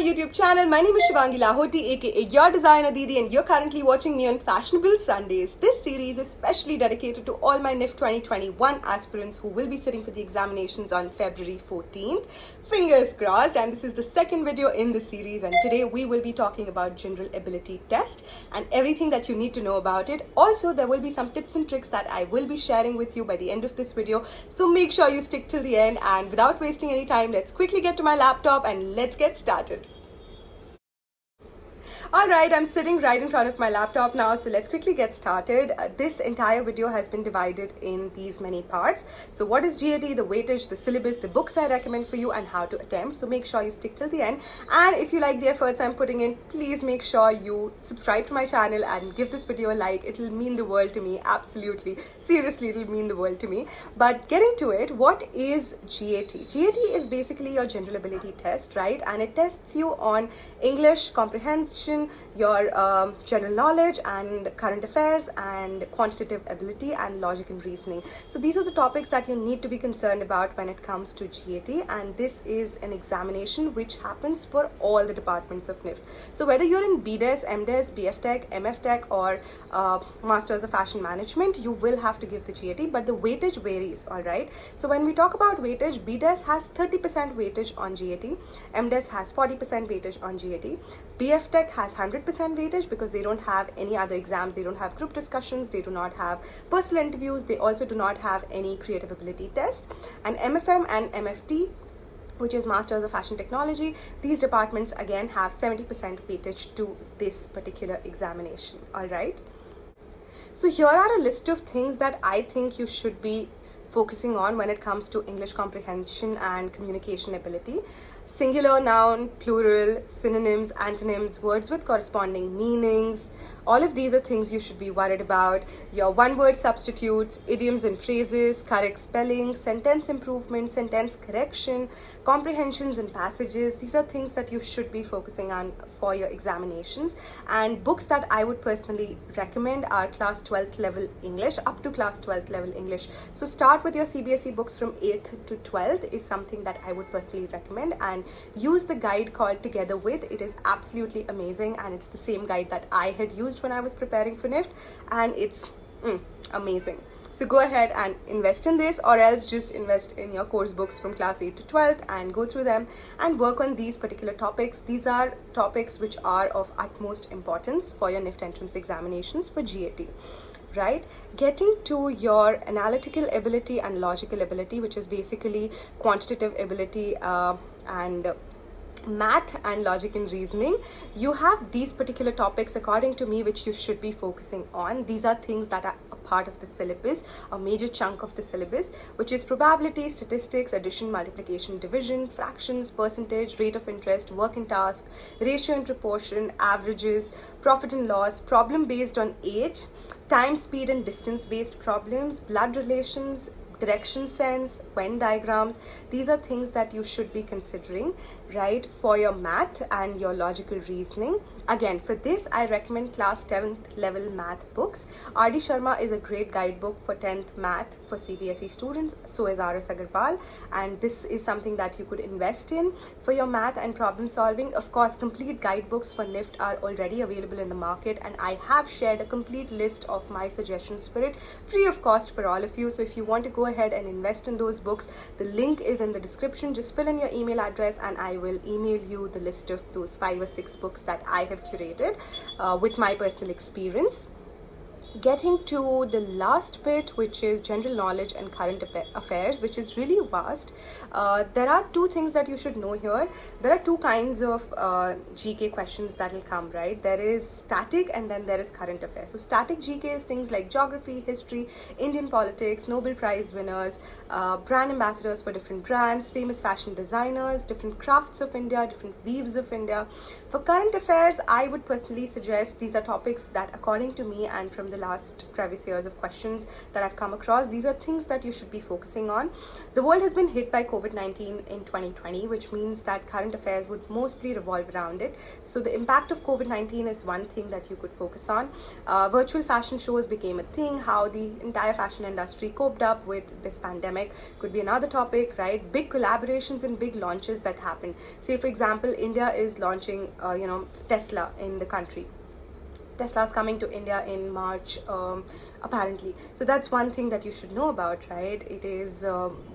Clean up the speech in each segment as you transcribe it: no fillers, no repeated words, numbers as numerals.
YouTube channel. My name is Shivangi Lahoty, aka your designer Didi, and you're currently watching me on Fashionable Sundays. This series is specially dedicated to all my NIFT 2021 aspirants who will be sitting for the examinations on February 14th. Fingers crossed, and this is the second video in the series, and today we will be talking about general ability test and everything that you need to know about it. Also, there will be some tips and tricks that I will be sharing with you by the end of this video, so make sure you stick till the end. And without wasting any time, let's quickly get to my laptop and let's get started. Alright, I'm sitting right in front of my laptop now, so let's quickly get started. This entire video has been divided in these many parts. So what is GAT, the weightage, the syllabus, the books I recommend for you, and how to attempt. So make sure you stick till the end. And if you like the efforts I'm putting in, please make sure you subscribe to my channel and give this video a like. It'll mean the world to me, absolutely. Seriously, it'll mean the world to me. But getting to it, what is GAT? GAT is basically your general ability test, right? And it tests you on English comprehension, your general knowledge and current affairs, and quantitative ability and logic and reasoning. So these are the topics that you need to be concerned about when it comes to GAT, and this is an examination which happens for all the departments of NIFT. So whether you're in BDes, MDes, BF Tech, MF Tech, or Masters of Fashion Management, you will have to give the GAT, but the weightage varies, alright? So when we talk about weightage, BDes has 30% weightage on GAT, MDes has 40% weightage on GAT, BF Tech has 100% weightage because they don't have any other exams, they don't have group discussions, they do not have personal interviews, they also do not have any creative ability test. And MFM and MFT, which is Masters of Fashion Technology, these departments again have 70% weightage to this particular examination, alright? So here are a list of things that I think you should be focusing on when it comes to English comprehension and communication ability. Singular, noun, plural, synonyms, antonyms, words with corresponding meanings. All of these are things you should be worried about. Your one-word substitutes, idioms and phrases, correct spelling, sentence improvement, sentence correction, comprehensions and passages. These are things that you should be focusing on for your examinations. And books that I would personally recommend are class 12th level English, up to class 12th level English. So start with your CBSE books from 8th to 12th is something that I would personally recommend, and use the guide called Together With. It is absolutely amazing, and it's the same guide that I had used when I was preparing for NIFT, and it's amazing. So go ahead and invest in this, or else just invest in your course books from class 8 to 12th and go through them and work on these particular topics. These are topics which are of utmost importance for your NIFT entrance examinations for GAT. Right? Getting to your analytical ability and logical ability, which is basically quantitative ability and math and logic and reasoning, you have these particular topics according to me which you should be focusing on. These are things that are a part of the syllabus, a major chunk of the syllabus, which is probability, statistics, addition, multiplication, division, fractions, percentage, rate of interest, work and task, ratio and proportion, averages, profit and loss, problem based on age, time, speed and distance based problems, blood relations, direction sense, Venn diagrams. These are things that you should be considering, right, for your math and your logical reasoning. Again, for this, I recommend class 10th level math books. R.D. Sharma is a great guidebook for 10th math for CBSE students. So is R.S. Agarwal. And this is something that you could invest in for your math and problem solving. Of course, complete guidebooks for NIFT are already available in the market, and I have shared a complete list of my suggestions for it, free of cost for all of you. So if you want to go ahead and invest in those books, the link is in the description. Just fill in your email address and I will email you the list of those 5 or 6 books that I have curated with my personal experience. Getting to the last bit, which is general knowledge and current affairs, which is really vast. There are 2 things that you should know here. There are 2 kinds of GK questions that will come, right? There is static and then there is current affairs. So static GK is things like geography, history, Indian politics, Nobel Prize winners, brand ambassadors for different brands, famous fashion designers, different crafts of India, different weaves of India. For current affairs, I would personally suggest these are topics that, according to me and from the last previous years of questions that I've come across. These are things that you should be focusing on. The world has been hit by COVID-19 in 2020, which means that current affairs would mostly revolve around it. So the impact of COVID-19 is one thing that you could focus on. Virtual fashion shows became a thing. How the entire fashion industry coped up with this pandemic could be another topic, right? Big collaborations and big launches that happened. Say, for example, India is launching, Tesla in the country. Tesla's coming to India in March, apparently. So that's one thing that you should know about, right? It is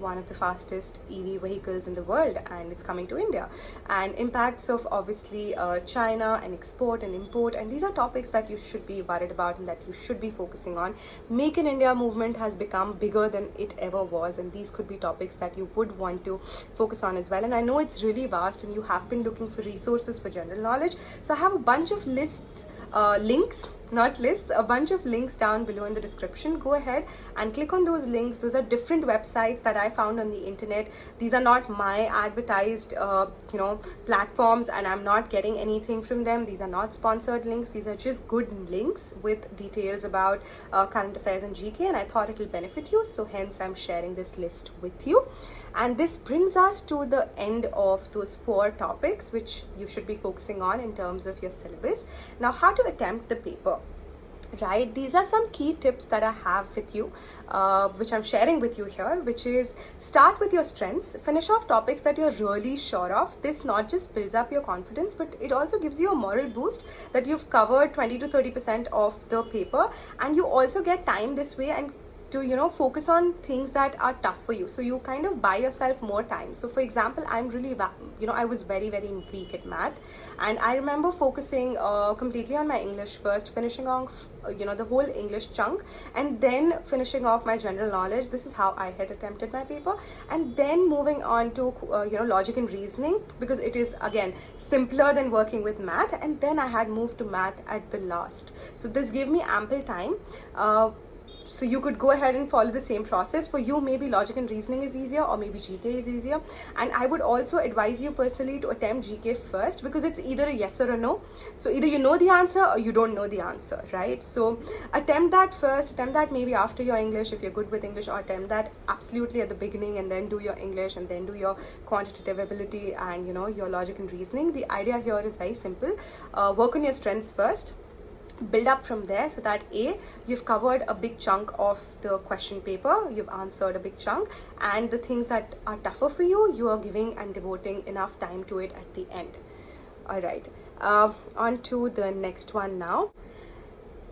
one of the fastest EV vehicles in the world, and it's coming to India. And impacts of obviously China and export and import, and these are topics that you should be worried about and that you should be focusing on. Make in India movement has become bigger than it ever was, and these could be topics that you would want to focus on as well. And I know it's really vast and you have been looking for resources for general knowledge, so I have a bunch of a bunch of links down below in the description. Go ahead and click on those links. Those are different websites that I found on the internet. These are not my advertised platforms, and I'm not getting anything from them. These are not sponsored links. These are just good links with details about current affairs and GK, and I thought it will benefit you, so hence I'm sharing this list with you. And this brings us to the end of those 4 topics which you should be focusing on in terms of your syllabus. Now, how to attempt the paper, right? These are some key tips that I have with you, which I'm sharing with you here, which is start with your strengths, finish off topics that you're really sure of. This not just builds up your confidence, but it also gives you a moral boost that you've covered 20 to 30% of the paper, and you also get time this way and to focus on things that are tough for you, so you kind of buy yourself more time. So for example, I'm really I was very weak at math, and I remember focusing completely on my English first, finishing off the whole English chunk, and then finishing off my general knowledge. This is how I had attempted my paper, and then moving on to logic and reasoning, because it is again simpler than working with math, and then I had moved to math at the last. So this gave me ample time. So you could go ahead and follow the same process. For you, maybe logic and reasoning is easier, or maybe GK is easier. And I would also advise you personally to attempt GK first, because it's either a yes or a no. So either you know the answer or you don't know the answer, right? So attempt that first, attempt that maybe after your English if you're good with English, or attempt that absolutely at the beginning and then do your English and then do your quantitative ability and your logic and reasoning. The idea here is very simple. Work on your strengths first, build up from there, so that you've covered a big chunk of the question paper, you've answered a big chunk, and the things that are tougher for you, you are giving and devoting enough time to it at the end. All right, on to the next one now.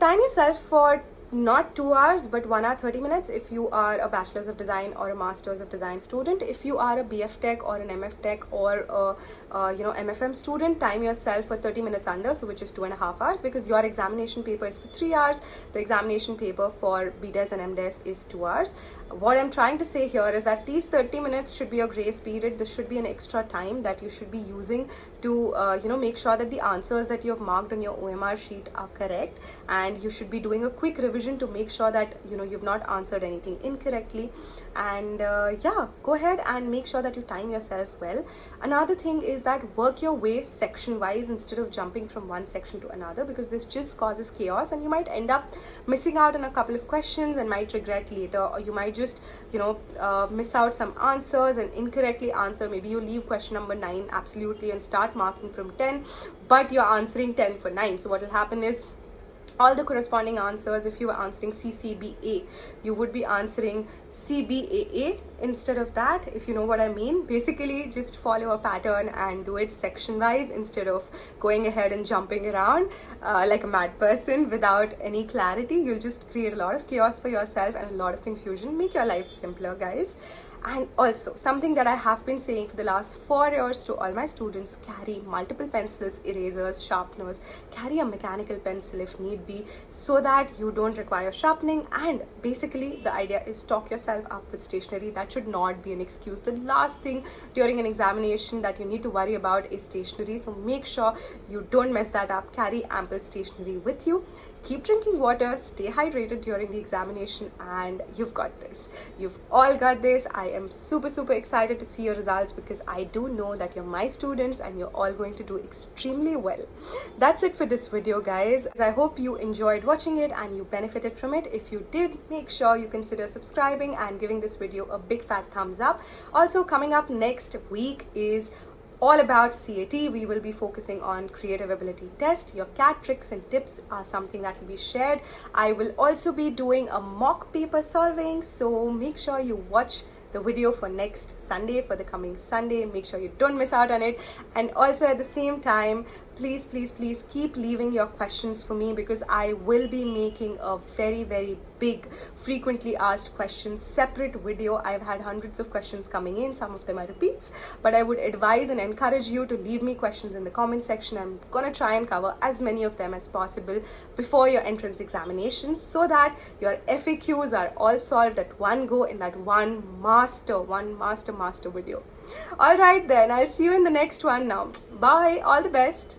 Time yourself for not 2 hours but 1 hour 30 minutes if you are a bachelor's of design or a master's of design student. If you are a BF Tech or an MF Tech or a MFM student, time yourself for 30 minutes under, so which is 2.5 hours, because your examination paper is for 3 hours. The examination paper for BDes and MDes is 2 hours. What I'm trying to say here is that these 30 minutes should be your grace period. This should be an extra time that you should be using to make sure that the answers that you have marked on your OMR sheet are correct, and you should be doing a quick revision to make sure that you've not answered anything incorrectly. And go ahead and make sure that you time yourself well. Another thing is that work your way section wise instead of jumping from one section to another, because this just causes chaos and you might end up missing out on a couple of questions and might regret later, or you might just miss out some answers and incorrectly answer. Maybe you leave question number 9 absolutely and start marking from 10, but you're answering 10 for 9. So what will happen is all the corresponding answers, if you were answering CCBA, you would be answering CBAA instead of that, if you know what I mean. Basically, just follow a pattern and do it section wise instead of going ahead and jumping around like a mad person without any clarity. You'll just create a lot of chaos for yourself and a lot of confusion. Make your life simpler, guys. And also, something that I have been saying for the last 4 years to all my students: carry multiple pencils, erasers, sharpeners, carry a mechanical pencil if need be, so that you don't require sharpening. And basically, the idea is stock yourself up with stationery. That should not be an excuse. The last thing during an examination that you need to worry about is stationery, so make sure you don't mess that up. Carry ample stationery with you. keep drinking water, stay hydrated during the examination, and you've got this. You've all got this. I am super excited to see your results because I do know that you're my students and you're all going to do extremely well. That's it for this video, guys. I hope you enjoyed watching it and you benefited from it. If you did, make sure you consider subscribing and giving this video a big fat thumbs up. Also, coming up next week is all about CAT. We will be focusing on creative ability test. Your CAT tricks and tips are something that will be shared. I will also be doing a mock paper solving, so make sure you watch the video for next Sunday, for the coming Sunday. Make sure you don't miss out on it. And also at the same time, please keep leaving your questions for me, because I will be making a very big frequently asked questions separate video. I've had hundreds of questions coming in, some of them are repeats, but I would advise and encourage you to leave me questions in the comment section. I'm gonna try and cover as many of them as possible before your entrance examinations, so that your FAQs are all solved at one go in that one master video. All right then, I'll see you in the next one now. Bye, all the best.